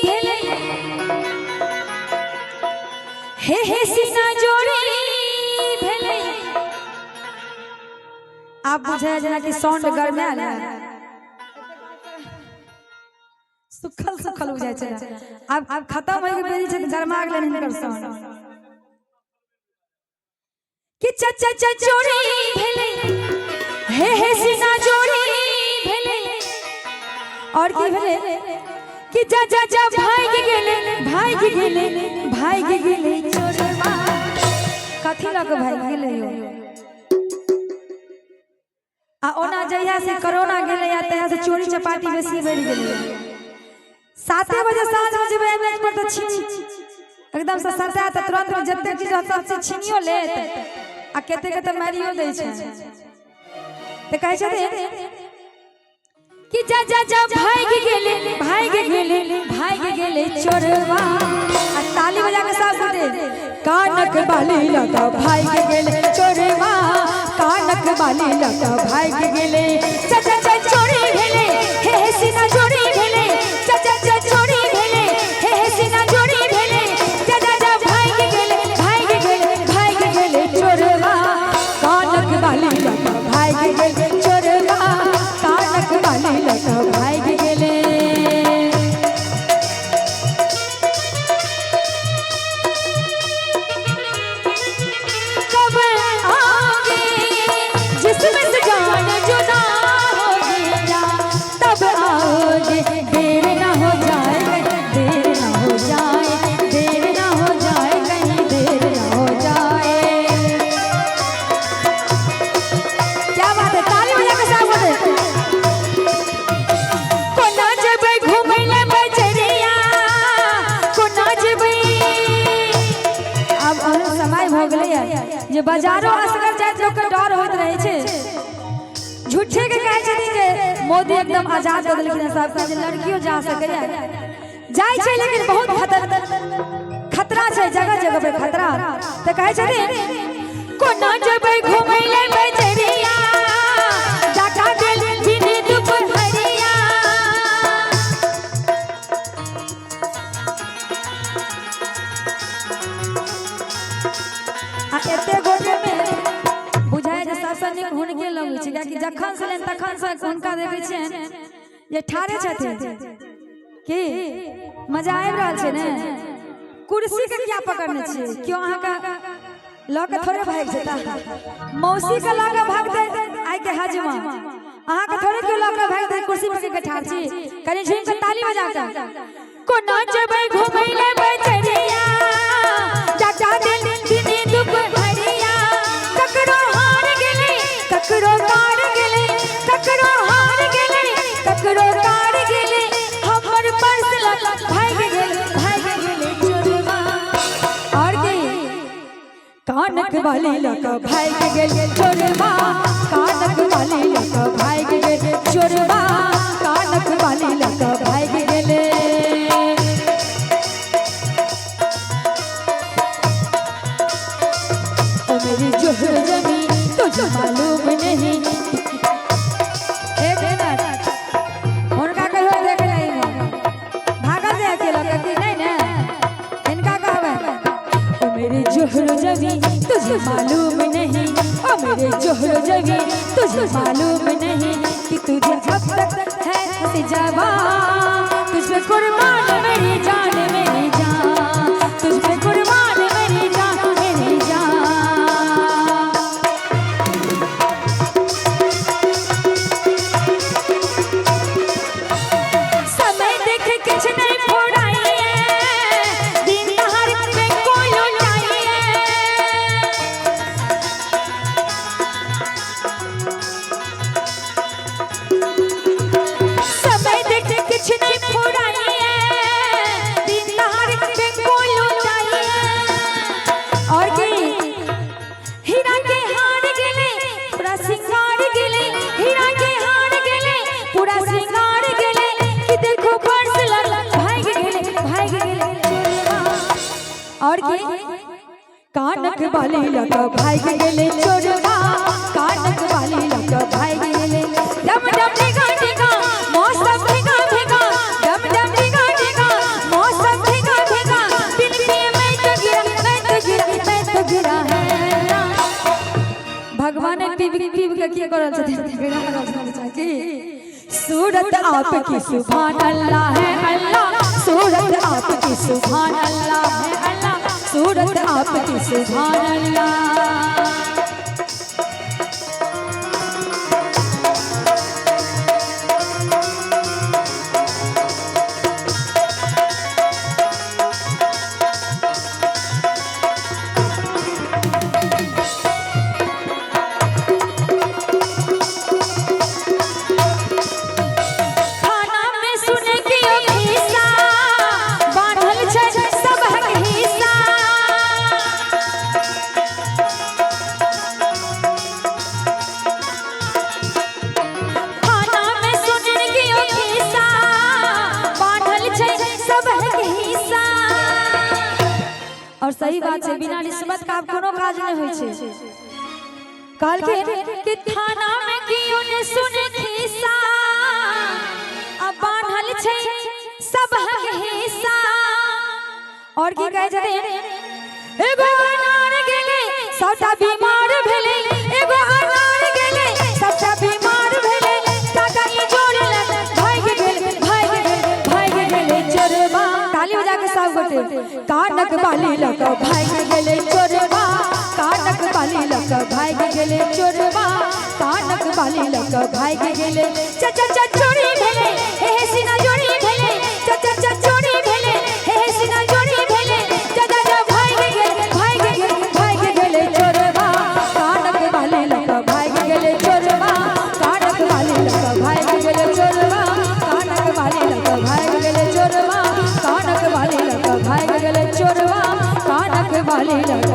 भेले हे सीना जोड़ी भेले। आप बुझे जना कि साउंड गरमे आला सुखल सुखल बुझाय छै। अब खत्म होय के बेरी छै गरमा गेलै हिनकर साउंड कि चा जोड़ी भेले हे सीना जोड़ी भेले। और की भेले कि जा भाग गेले चोरवा कथी लग भाग गेले यो। आ ओना जहिया से कोरोना गेले या तहिया से चोरी चपाटी बेसी बढ़ गेले। 7 बजे 7 बजे एमएच पर तो छीनी एकदम से सटा त तुरंत में जत्ते चीज सब से छीनियो लेत आ केते केते मारियो दै छै। त कहै छै कि जा भाग गेले चोरवा। आ ताली बजा के सब बोलते कानक बाली लगा भाग गेले चोरवा कानक बाली लगा भाग गेले। चा चोरी भेले हे सीना जोड़ी भेले चा चोरी भेले हे सीना जोड़ी भेले। जा भाग गेले चोरवा कानक बाली लगा भाग गेले चोरवा कानक बाली लगा भाग गेले। कब आगे जिसमें से जान जुदा हो गया तब आओगे देर ना हो जाए देर ना हो जाए देर ना हो जाए कहीं देर ना हो जाए। क्या बात है ताली बजा के साथ बोले कोना जेबै घूमै ले बजरिया कोना जेबै। अब समय भ गेलै जे बाजारो असगर जाय लोग के डर होत रहे छै। झूठे के कहै छथिन जे मोदी एकदम आजाद कर देलखिन सब के लड़कियों जा सकैया जाय छै लेकिन बहुत खतरा छै जगह जगह पे खतरा। त कहै छथिन कोना जेबै घूमै ले बजरिया जाटा दिल दिन दुपहरिया। आ एते गोटे में बुझाय जे सबसे नीक हुनके लगै छै कि जखन से लेन तखन से हुनका देखै छियन जे ठाड़े छथिन कि मजा आबि रहल छै ने। कुर्सी के क्या पकड़ने छियै क्यों अहाँ का ल के थोड़े भाग जेता मौसी के ल के भागते आइ के हजमा अहाँ के थोड़े के ल के भागते कुर्सी पर के ठाड़ छी। कनी झुम के ताली बजा के कोना जेबै घुमै ले बजरिया चाचा दिल दिन दुपहरिया। ककरो हार गेले ककरो कार गेले ककरो हार गेले ककरो कार गेले हमर पर्स भाग गेले चोरवा। और की कानक बाली लगा भाग गेले चोरवा कानक बाली लगा भाग गेले चोरवा कानक बाली लगा भाग गेले। मेरी जोहर जमी तुझे मालूम नहीं। एक मिनट उनका कहो देख नहीं भागा दे अकेला कभी नहीं ना इनका कहवे ओ मेरी जोहर जमी तुझे मालूम नहीं ओ मेरे जोहर जमी तुझे मालूम नहीं कि तुझे अब तक है जवान तुझ पे कुर्बान मेरी जान तुझ पे कुर्बान मेरी जान। और की कानक बाली लगा भाग गेले चोरवा कानक बाली लगा भाग गेले। डम डम डिगा डिगा मौसम डिगा डिगा डम डम डिगा डिगा की करल छथि सूरत आपकी सुभान अल्लाह है अल्लाह, सूरत आपकी सुभान अल्लाह है अल्लाह, सूरत आपकी सुभान अल्लाह। और सही बात है, बिना निस्बत का कोनो काज नहीं होय छै। काल के थाना में कियो ने सुने खिस्सा, अब बांधल छै सब हिस्सा। और की कहे छथिन एगो अनार गेले सबटा बीमार भेले, एगो अनार गेले सबटा बीमार भेले, काका ई जोड़लन भाग गेले चोरबा। ताली बजा के सब गोटे कानक बाली लक भाग गेले चोरबा, कानक बाली लक भाग गेले चोरबा, कानक बाली लक भाग गेले। च चोरी भेले हे सीना जोड़ी भेले, च चोरी भेले हे सीना जोड़ी भेले, जा भाग गेले चोरबा, कानक बाली लक भाग गेले चोरबा, कानक बाली लक भाग गेले चोरबा, कानक बाली लक भाग गेले चोरबा, कानक बाली लक भाग गेले चोरबा, कानक बाली लक